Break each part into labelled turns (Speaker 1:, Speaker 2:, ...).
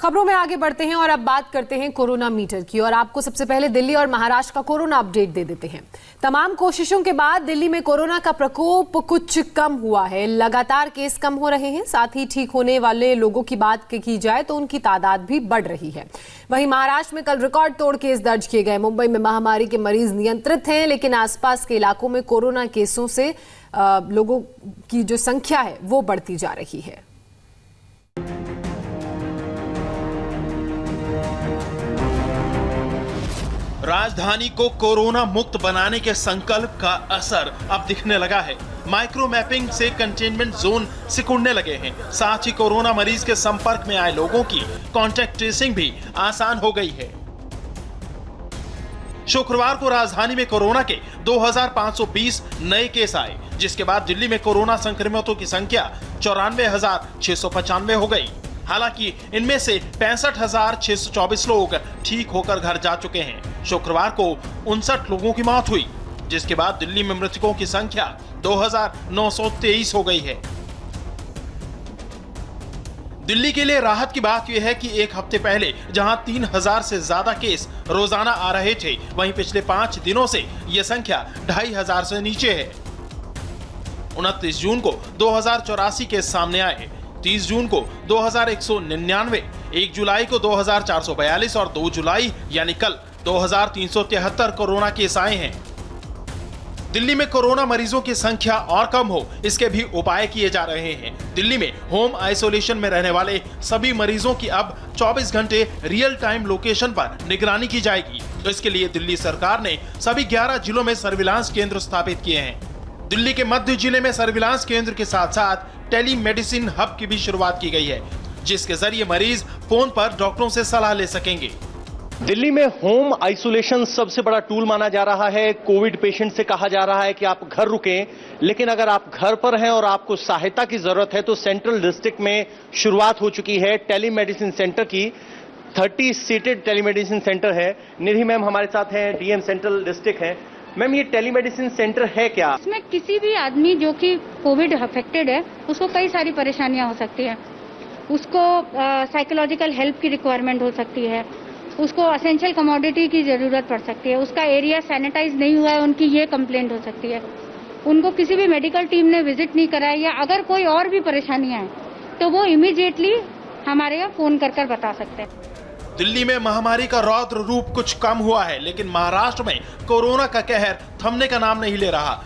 Speaker 1: खबरों में आगे बढ़ते हैं और अब बात करते हैं कोरोना मीटर की। और आपको सबसे पहले दिल्ली और महाराष्ट्र का कोरोना अपडेट दे देते हैं। तमाम कोशिशों के बाद दिल्ली में कोरोना का प्रकोप कुछ कम हुआ है। लगातार केस कम हो रहे हैं, साथ ही ठीक होने वाले लोगों की बात की जाए तो उनकी तादाद भी बढ़ रही है। वहीं महाराष्ट्र में कल रिकॉर्ड तोड़ केस दर्ज किए गए। मुंबई में महामारी के मरीज नियंत्रित हैं, लेकिन आसपास के इलाकों में कोरोना केसों से लोगों की जो संख्या है वो बढ़ती जा रही है।
Speaker 2: राजधानी को कोरोना मुक्त बनाने के संकल्प का असर अब दिखने लगा है। माइक्रो मैपिंग से कंटेनमेंट जोन सिकुड़ने लगे हैं। साथ ही कोरोना मरीज के संपर्क में आए लोगों की कांटेक्ट ट्रेसिंग भी आसान हो गई है। शुक्रवार को राजधानी में कोरोना के 2520 नए केस आए, जिसके बाद दिल्ली में कोरोना संक्रमितों की संख्या 94,695 हो गई। हालांकि इनमें से 65,624 लोग ठीक होकर घर जा चुके हैं। शुक्रवार को 59 लोगों की मौत हुई, जिसके बाद दिल्ली में मृतकों की संख्या 2,923 हो गई है। दिल्ली के लिए राहत की बात यह है कि एक हफ्ते पहले जहां 3,000 से ज्यादा केस रोजाना आ रहे थे, वहीं पिछले 5 दिनों से यह संख्या 2,500 से नीचे है। 29 जून को 2,084 केस सामने आए, 30 जून को 2,199, 1 जुलाई को 2,442 और 2 जुलाई यानी कल 2,373 कोरोना केस आए हैं। दिल्ली में कोरोना मरीजों की संख्या और कम हो, इसके भी उपाय किए जा रहे हैं। दिल्ली में होम आइसोलेशन में रहने वाले सभी मरीजों की अब 24 घंटे रियल टाइम लोकेशन पर निगरानी की जाएगी। तो इसके लिए दिल्ली सरकार ने सभी 11 जिलों में सर्विलांस केंद्र स्थापित किए हैं। दिल्ली के मध्य जिले में सर्विलांस केंद्र के साथ साथ टेली मेडिसिन हब की भी शुरुआत की गई है, जिसके जरिए मरीज फोन पर डॉक्टरों से सलाह ले सकेंगे।
Speaker 3: दिल्ली में होम आइसोलेशन सबसे बड़ा टूल माना जा रहा है। कोविड पेशेंट से कहा जा रहा है कि आप घर रुकें, लेकिन अगर आप घर पर हैं और आपको सहायता की जरूरत है तो सेंट्रल डिस्ट्रिक्ट में शुरुआत हो चुकी है टेलीमेडिसिन सेंटर की। 30 सीटेड टेलीमेडिसिन सेंटर है। निधि मैम हमारे साथ हैं, डीएम सेंट्रल डिस्ट्रिक्ट है। मैम, ये टेलीमेडिसिन सेंटर है क्या?
Speaker 4: इसमें किसी भी आदमी जो कि कोविड अफेक्टेड है उसको कई सारी परेशानियां हो सकती हैं। उसको साइकोलॉजिकल हेल्प की रिक्वायरमेंट हो सकती है, उसको असेंशियल कमोडिटी की जरूरत पड़ सकती है, उसका एरिया सैनिटाइज नहीं हुआ है, उनकी ये कंप्लेंट हो सकती है, उनको किसी भी मेडिकल टीम ने विजिट नहीं कराया, या अगर कोई और भी परेशानियां हैं तो वो इमीडिएटली हमारे यहाँ फोन कर बता सकते हैं।
Speaker 2: दिल्ली में महामारी का रौद्र रूप कुछ कम हुआ है, लेकिन महाराष्ट्र में कोरोना का कहर थमने का नाम नहीं ले रहा।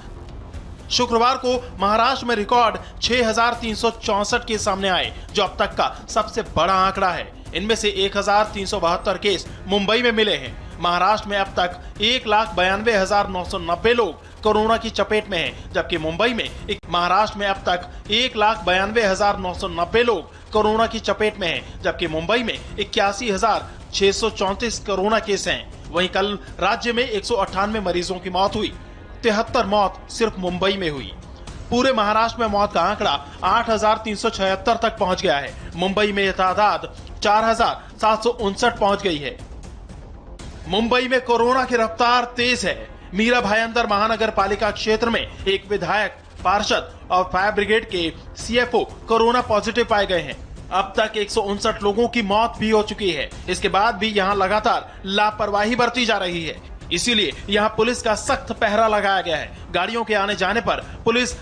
Speaker 2: शुक्रवार को महाराष्ट्र में रिकॉर्ड 6,364 केस सामने आए, जो अब तक का सबसे बड़ा आंकड़ा है। इनमें से 1,372 केस मुंबई में मिले हैं। महाराष्ट्र में अब तक 1,92,990 लोग कोरोना की चपेट में हैं, जबकि मुंबई में महाराष्ट्र में अब तक 1,92,990 लोग कोरोना की चपेट में हैं, जबकि मुंबई में 81,634 कोरोना केस हैं। वहीं कल राज्य में 198 मरीजों की मौत हुई। 73 मौत सिर्फ मुंबई में हुई। पूरे महाराष्ट्र में मौत का आंकड़ा 8,376 तक पहुंच गया है। मुंबई में यह तादाद 4,759 पहुंच गई है। मुंबई में कोरोना की रफ्तार तेज है। मीरा भाईंदर महानगर पालिका क्षेत्र में एक विधायक, पार्षद और फायर ब्रिगेड के सीएफओ कोरोना पॉजिटिव पाए गए हैं। अब तक 159 लोगों की मौत भी हो चुकी है। इसके बाद भी यहां लगातार लापरवाही बरती जा रही है, इसीलिए यहां पुलिस का सख्त पहरा लगाया गया है। गाड़ियों के आने जाने पर पुलिस